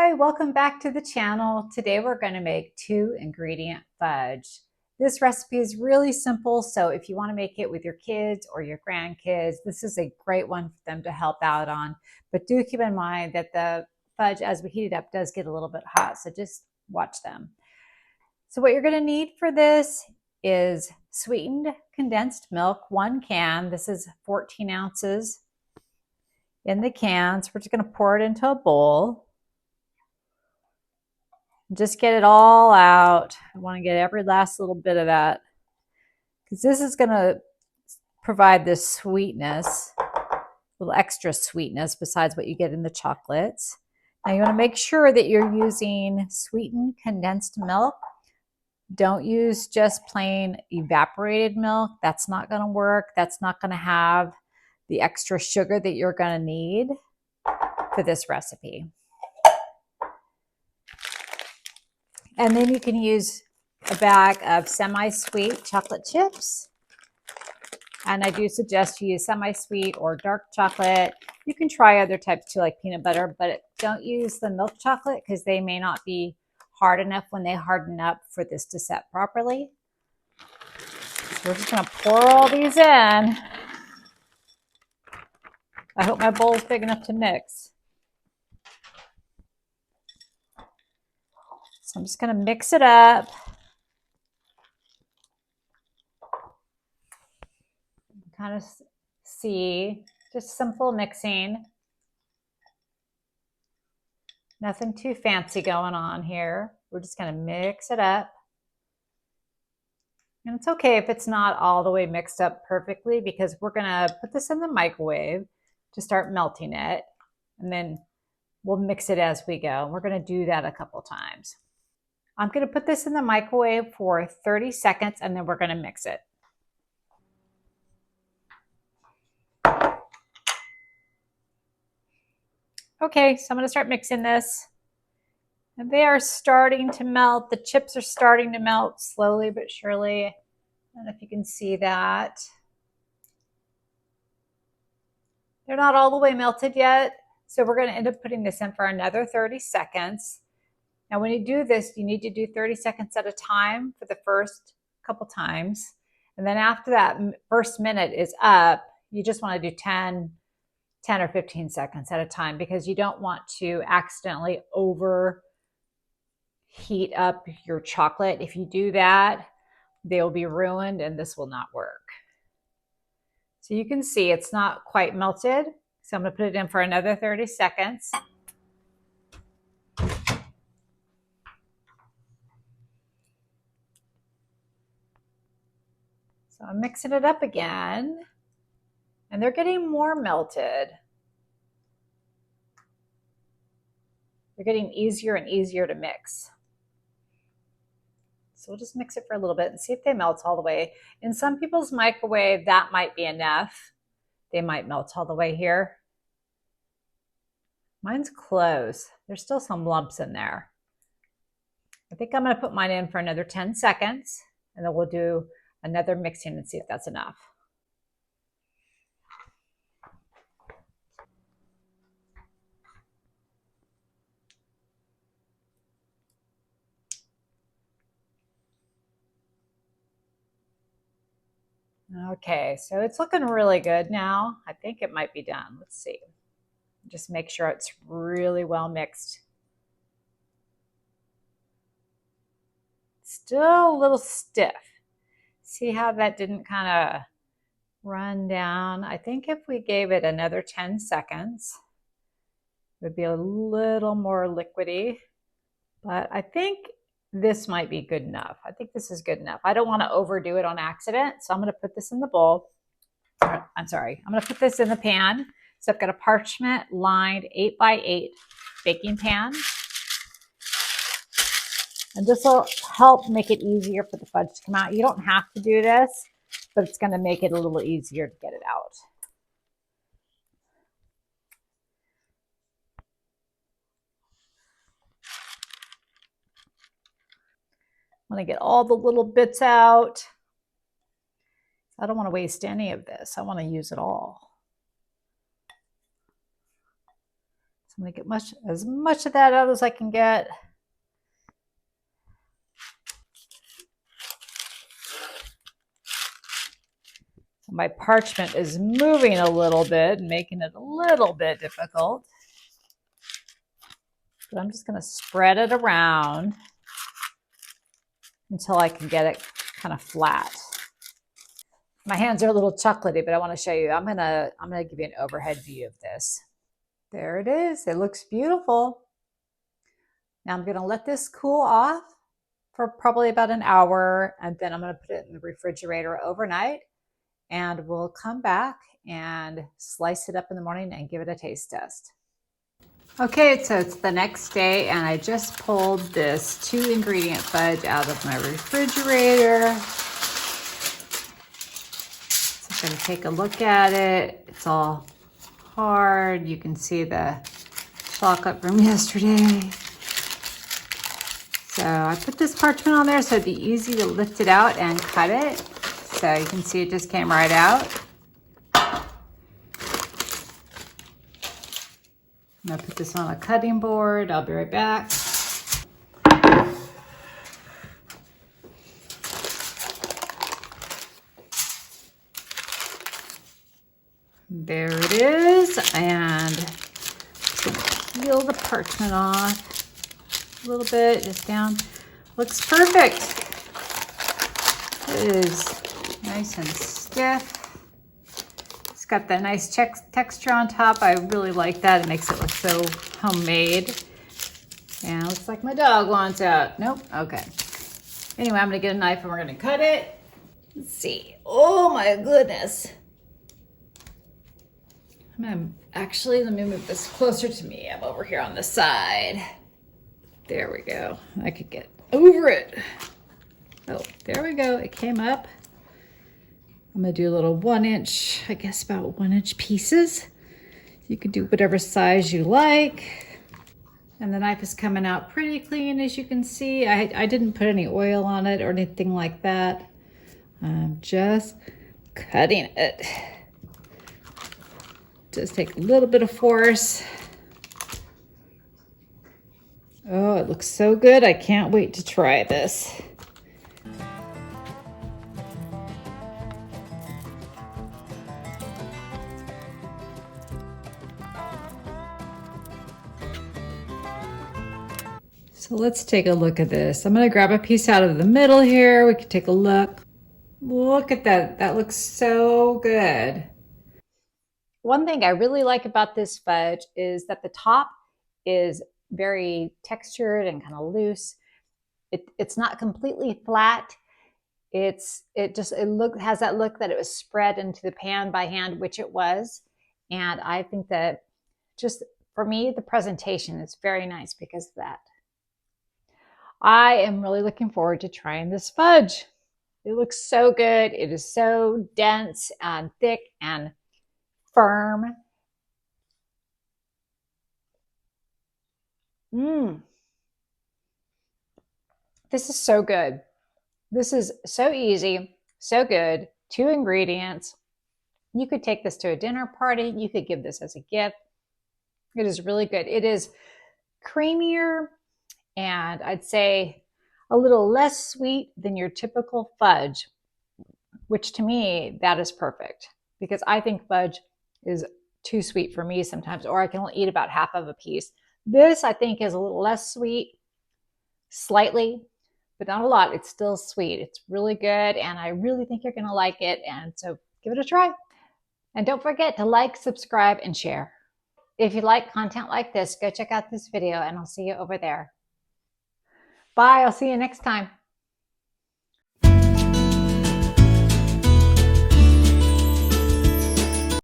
Hi, welcome back to the channel. Today we're going to make 2-ingredient fudge. This recipe is really simple, so if you want to make it with your kids or your grandkids, this is a great one for them to help out on. But do keep in mind that the fudge, as we heat it up, does get a little bit hot, so just watch them. So what you're going to need for this is sweetened condensed milk, 1 can. This is 14 ounces in the can. So we're just going to pour it into a bowl. Just get it all out. I want to get every last little bit of that because this is going to provide this sweetness, a little extra sweetness besides what you get in the chocolates. Now you want to make sure that you're using sweetened condensed milk. Don't use just plain evaporated milk. That's not going to work. That's not going to have the extra sugar that you're going to need for this recipe. And then you can use a bag of semi-sweet chocolate chips. And I do suggest you use semi-sweet or dark chocolate. You can try other types too, like peanut butter, but don't use the milk chocolate because they may not be hard enough when they harden up for this to set properly. So we're just going to pour all these in. I hope my bowl is big enough to mix. So I'm just going to mix it up. Kind of see, just simple mixing. Nothing too fancy going on here. We're just going to mix it up. And it's okay if it's not all the way mixed up perfectly because we're going to put this in the microwave to start melting it. And then we'll mix it as we go. We're going to do that a couple times. I'm going to put this in the microwave for 30 seconds and then we're going to mix it. Okay, so I'm going to start mixing this. And they are starting to melt. The chips are starting to melt slowly but surely. I don't know if you can see that. They're not all the way melted yet. So we're going to end up putting this in for another 30 seconds. Now, when you do this, you need to do 30 seconds at a time for the first couple times. And then after that first minute is up, you just want to do 10 or 15 seconds at a time because you don't want to accidentally overheat up your chocolate. If you do that, they will be ruined and this will not work. So you can see it's not quite melted. So I'm going to put it in for another 30 seconds. So I'm mixing it up again, and they're getting more melted. They're getting easier and easier to mix. So we'll just mix it for a little bit and see if they melt all the way. In some people's microwave, that might be enough. They might melt all the way here. Mine's close. There's still some lumps in there. I think I'm going to put mine in for another 10 seconds, and then we'll do another mixing and see if that's enough. Okay, so it's looking really good now. I think it might be done. Let's see. Just make sure it's really well mixed. Still a little stiff. See how that didn't kind of run down? I think if we gave it another 10 seconds, it would be a little more liquidy. But I think this might be good enough. I think this is good enough. I don't want to overdo it on accident, so I'm going to put this in the bowl. I'm sorry, I'm going to put this in the pan. So I've got a parchment lined 8x8 baking pan. And this will help make it easier for the fudge to come out. You don't have to do this, but it's going to make it a little easier to get it out. I want to get all the little bits out. I don't want to waste any of this. I want to use it all. So I'm going to get as much of that out as I can get. My parchment is moving a little bit, making it a little bit difficult. But I'm just going to spread it around until I can get it kind of flat. My hands are a little chocolatey, but I want to show you. I'm gonna give you an overhead view of this. There it is. It looks beautiful. Now I'm going to let this cool off for probably about an hour, and then I'm going to put it in the refrigerator overnight, and we'll come back and slice it up in the morning and give it a taste test. Okay, so it's the next day, and I just pulled this 2-ingredient fudge out of my refrigerator. So I'm going to take a look at it. It's all hard. You can see the chocolate from yesterday. So I put this parchment on there so it'd be easy to lift it out and cut it. So you can see it just came right out. I'm gonna put this on a cutting board. I'll be right back. There it is, and just gonna peel the parchment off a little bit, just down. Looks perfect. It is nice and stiff. It's got that nice texture on top. I really like that. It makes it look so homemade. And it looks like my dog wants out. Nope, okay. Anyway, I'm gonna get a knife and we're gonna cut it. Let's see. Oh my goodness. Actually, let me move this closer to me. I'm over here on the side. There we go. I could get over it. Oh, there we go. It came up. I'm gonna do a little 1-inch, I guess about 1-inch pieces. You could do whatever size you like. And the knife is coming out pretty clean, as you can see. I didn't put any oil on it or anything like that. I'm just cutting it. Just take a little bit of force. Oh, it looks so good. I can't wait to try this. So let's take a look at this. I'm gonna grab a piece out of the middle here. We can take a look. Look at that. That looks so good. One thing I really like about this fudge is that the top is very textured and kind of loose. It's not completely flat. It has that look that it was spread into the pan by hand, which it was. And I think that just for me, the presentation is very nice because of that. I am really looking forward to trying this fudge. It looks so good. It is so dense and thick and firm. This is so good. This is so easy, so good. 2 ingredients. You could take this to a dinner party. You could give this as a gift. It is really good. It is creamier and I'd say a little less sweet than your typical fudge, which to me, that is perfect because I think fudge is too sweet for me sometimes, or I can only eat about half of a piece. This, I think, is a little less sweet, slightly, but not a lot. It's still sweet. It's really good, and I really think you're going to like it, and so give it a try. And don't forget to like, subscribe, and share. If you like content like this, go check out this video, and I'll see you over there. Bye. I'll see you next time.